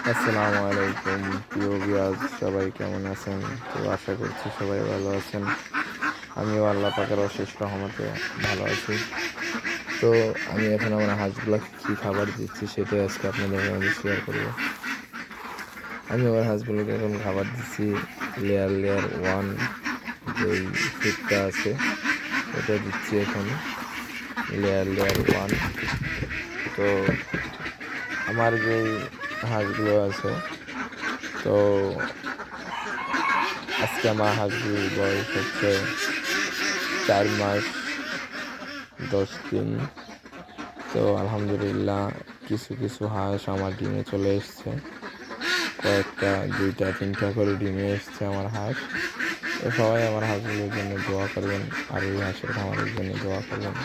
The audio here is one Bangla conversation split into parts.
আসসালামু আলাইকুম প্রিয় ভিউয়ার্স, সবাই কেমন আছেন? তো আশা করছি সবাই ভালো আছেন। আমিও আল্লাহ পাকের অশেষ রহমতে ভালো আছি। তো আমি এখন আমার হাঁসগুলোকে কী খাবার দিচ্ছি সেটাই আজকে আপনাদের মাঝে শেয়ার করব। আমি আমার হাঁসগুলোকে এখন খাবার দিচ্ছি লেয়ার লেয়ার ওয়ান, যেই ফিডটা আছে এটা দিচ্ছি এখন, লেয়ার লেয়ার ওয়ান। তো আমার যেই হাঁসগুলো আছে, তো আজকে আমার হাঁসগুলির বয়স হচ্ছে 4 মাস 10 দিন। তো আলহামদুলিল্লাহ কিছু কিছু হাঁস আমার ডিমে চলে এসছে, কয়েকটা 2টা 3টা করে ডিমে এসছে আমার হাঁস। তো সবাই আমার হাঁসগুলোর জন্য দোয়া করবেন, আর এই হাঁসের খামারের জন্য দোয়া করবেন।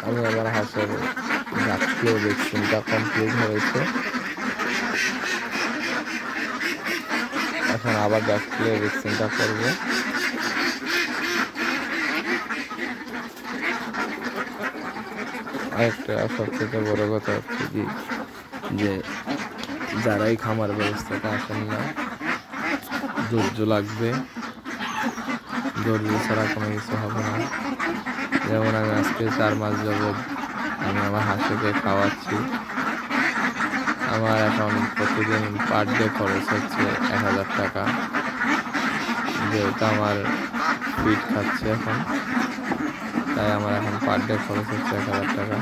আমি আমার হাঁসের ভ্যাকসিন ভ্যাকসিনটা কমপ্লিট হয়েছে, এখন আবার ভ্যাকসিনটা করবো। আরেকটা সবথেকে বড় কথা হচ্ছে কি, যে যারাই খামার ব্যবস্থাটা আসেন না, ধৈর্য লাগবে, ধৈর্য ছাড়া কোনো কিছু হবে না। যেমন আমি আজকে 4 মাস যাবৎ আমি আমার হাঁসকে খাওয়াচ্ছি। আমার এখন প্রতিদিন পার ডে খরচ হচ্ছে 1000 টাকা, যেহেতু আমার ফিড খাচ্ছে এখন, তাই আমার এখন পার ডে খরচ হচ্ছে 1000 টাকা।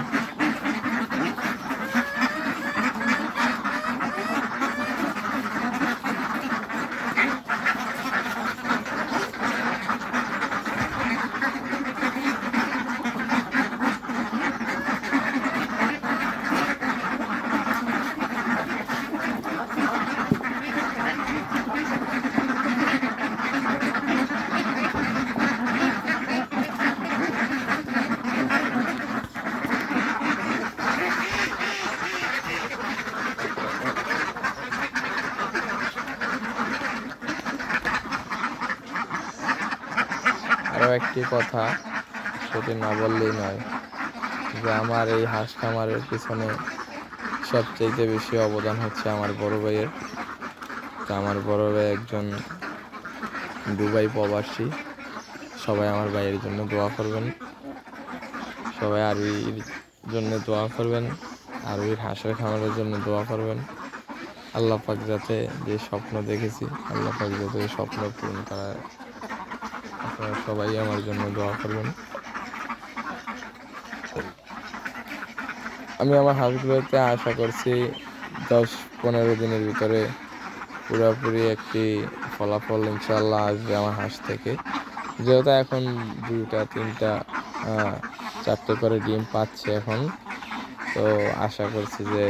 আরও একটি কথা, সেটি না বললেই নয়, যে আমার এই হাঁস খামারের পিছনে সবচেয়ে বেশি অবদান হচ্ছে আমার বড় ভাইয়ের। তো আমার বড় ভাই একজন দুবাই প্রবাসী। সবাই আমার ভাইয়ের জন্য দোয়া করবেন, সবাই আরবির জন্য দোয়া করবেন, আরবির হাঁসের খামারের জন্য দোয়া করবেন। আল্লাহ পাক যাতে যে স্বপ্ন দেখেছি, আল্লাহ পাক যাতে ওই স্বপ্ন পূরণ করায়। আপনারা সবাই আমার জন্য দোয়া করবেন। আমি আমার হাঁসগুলোতে আশা করছি 10-15 দিনের ভিতরে পুরোপুরি একটি ফলাফল ইনশাল্লাহ আসবে আমার হাঁস থেকে। যেহেতু এখন 2টা 3টা 4টে করে ডিম পাচ্ছে এখন, তো আশা করছি যে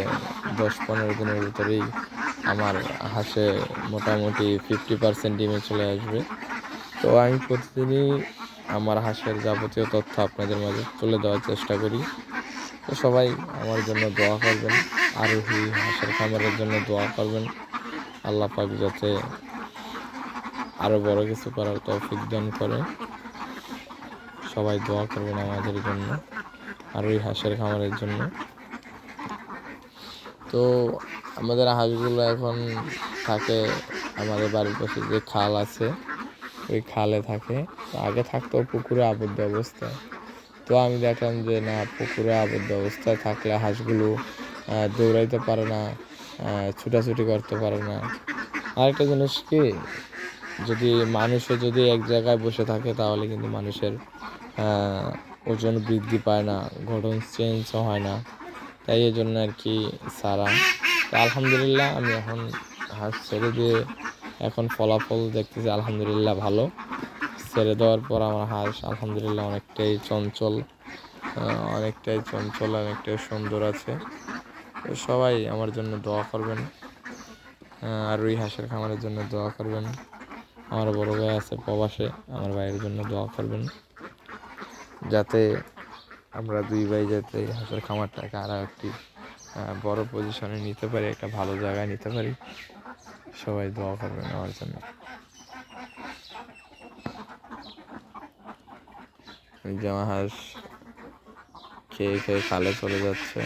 10-15 দিনের ভিতরেই আমার হাঁসে মোটামুটি 50% ডিমে চলে আসবে। তো আমি প্রতিদিনই আমার হাঁসের যাবতীয় তথ্য আপনাদের মাঝে তুলে দেওয়ার চেষ্টা করি। তো সবাই আমার জন্য দোয়া করবেন, আরোহী হাঁসের খামারের জন্য দোয়া করবেন। আল্লাহ পাক যাতে আরও বড় কিছু করার তৌফিক দান করে। সবাই দোয়া করবেন আমাদের জন্য, আরোহী হাঁসের খামারের জন্য। তো আমাদের হাঁসগুলো এখন থাকে আমাদের বাড়ির পাশে যে খাল আছে, ওই খালে থাকে। তো আগে থাকতো পুকুরে আবদ্ধ অবস্থায়। তো আমি দেখলাম যে না, পুকুরে আবদ্ধ অবস্থায় থাকলে হাঁসগুলো দৌড়াইতে পারে না, ছুটাছুটি করতে পারে না। আরেকটা জিনিস কি, যদি এক জায়গায় বসে থাকে তাহলে কিন্তু মানুষের ওজন বৃদ্ধি পায় না, গঠন চেঞ্জও হয় না। তাই এই জন্য আর কি সারা। তো আলহামদুলিল্লাহ আমি এখন হাঁস ছেড়ে দিয়ে এখন ফলাফল দেখতেছি আলহামদুলিল্লাহ ভালো। ছেড়ে দেওয়ার পর আমার হাঁস আলহামদুলিল্লাহ অনেকটাই চঞ্চল, অনেকটাই সুন্দর আছে। তো সবাই আমার জন্য দোয়া করবেন, আর ওই হাঁসের খামারের জন্য দোয়া করবেন। আমার বড় ভাই আছে প্রবাসে, আমার ভাইয়ের জন্য দোয়া করবেন, যাতে আমরা দুই ভাই যাতে হাঁসের খামারটাকে আরও একটি বড় পজিশনে নিতে পারি, একটা ভালো জায়গায় নিতে পারি। সবাই দোয়া করবেন আমার জন্য। এই যে আমার হাঁস খেয়ে খেয়ে খালে চলে যাচ্ছে।